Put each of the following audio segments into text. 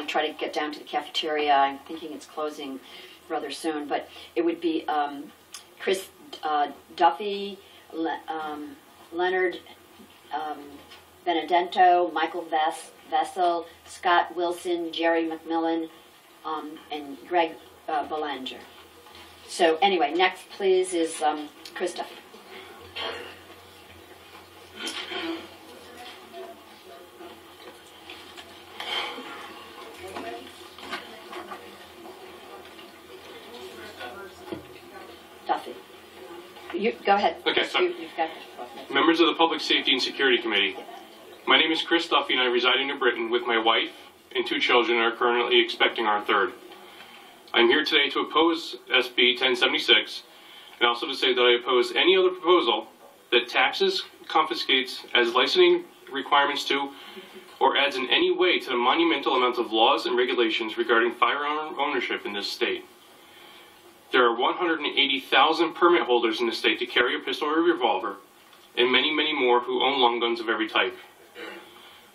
want to try to get down to the cafeteria. I'm thinking it's closing rather soon, but it would be Chris Duffy, Leonard Benedetto, Michael Vessel, Scott Wilson, Jerry McMillan, and Greg Belanger. So anyway, next please is Chris Duffy. Duffy. You, go ahead. Okay, so you've got members of the Public Safety and Security Committee, my name is Chris Duffy and I reside in New Britain with my wife and 2 children and are currently expecting our 3rd. I'm here today to oppose SB 1076 and also to say that I oppose any other proposal that taxes, confiscates, adds licensing requirements to, or adds in any way to the monumental amount of laws and regulations regarding firearm ownership in this state. There are 180,000 permit holders in the state to carry a pistol or a revolver, and many, many more who own long guns of every type.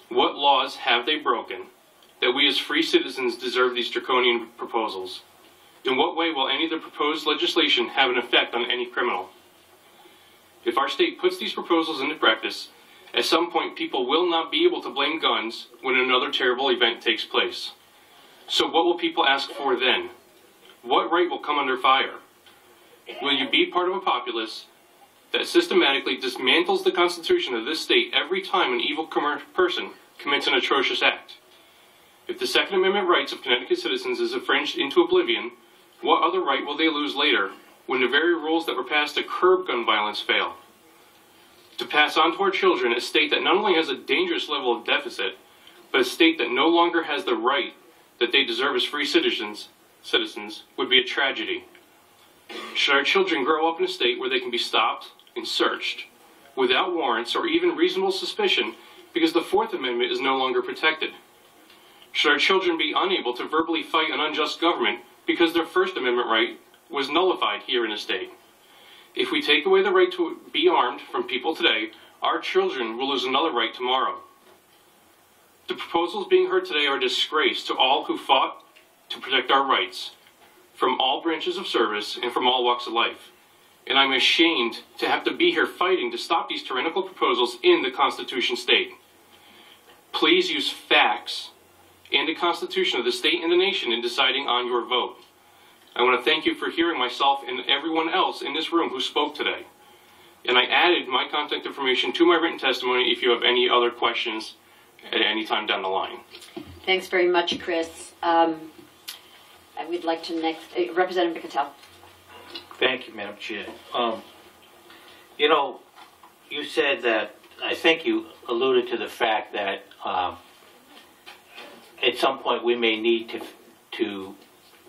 What laws have they broken that we as free citizens deserve these draconian proposals? In what way will any of the proposed legislation have an effect on any criminal? If our state puts these proposals into practice, at some point people will not be able to blame guns when another terrible event takes place. So what will people ask for then? What right will come under fire? Will you be part of a populace that systematically dismantles the Constitution of this state every time an evil person commits an atrocious act? If the Second Amendment rights of Connecticut citizens is infringed into oblivion, what other right will they lose later when the very rules that were passed to curb gun violence fail? To pass on to our children a state that not only has a dangerous level of deficit, but a state that no longer has the right that they deserve as free citizens would be a tragedy. Should our children grow up in a state where they can be stopped and searched without warrants or even reasonable suspicion because the Fourth Amendment is no longer protected? Should our children be unable to verbally fight an unjust government because their First Amendment right was nullified here in the state? If we take away the right to be armed from people today, our children will lose another right tomorrow. The proposals being heard today are a disgrace to all who fought to protect our rights, from all branches of service and from all walks of life. And I'm ashamed to have to be here fighting to stop these tyrannical proposals in the Constitution state. Please use facts and the Constitution of the state and the nation in deciding on your vote. I want to thank you for hearing myself and everyone else in this room who spoke today. And I added my contact information to my written testimony if you have any other questions at any time down the line. Thanks very much, Chris. I would like to next, Representative Patel. Thank you, Madam Chair. You know, you said that, I think you alluded to the fact that at some point we may need to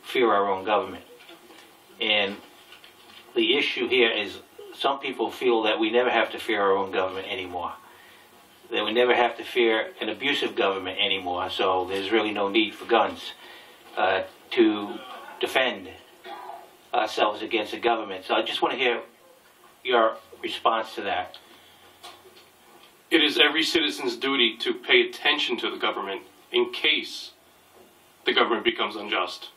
fear our own government. And the issue here is some people feel that we never have to fear our own government anymore, that we never have to fear an abusive government anymore, so there's really no need for guns to defend ourselves against the government. So I just want to hear your response to that. It is every citizen's duty to pay attention to the government in case the government becomes unjust.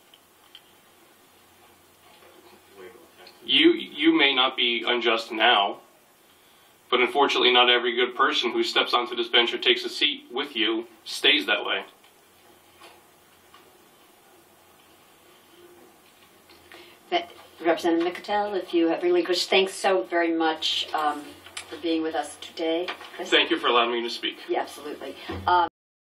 You may not be unjust now, but unfortunately not every good person who steps onto this bench or takes a seat with you stays that way. Representative Patel, if you have relinquished, thanks so very much for being with us today. Chris? Thank you for allowing me to speak. Yeah, absolutely.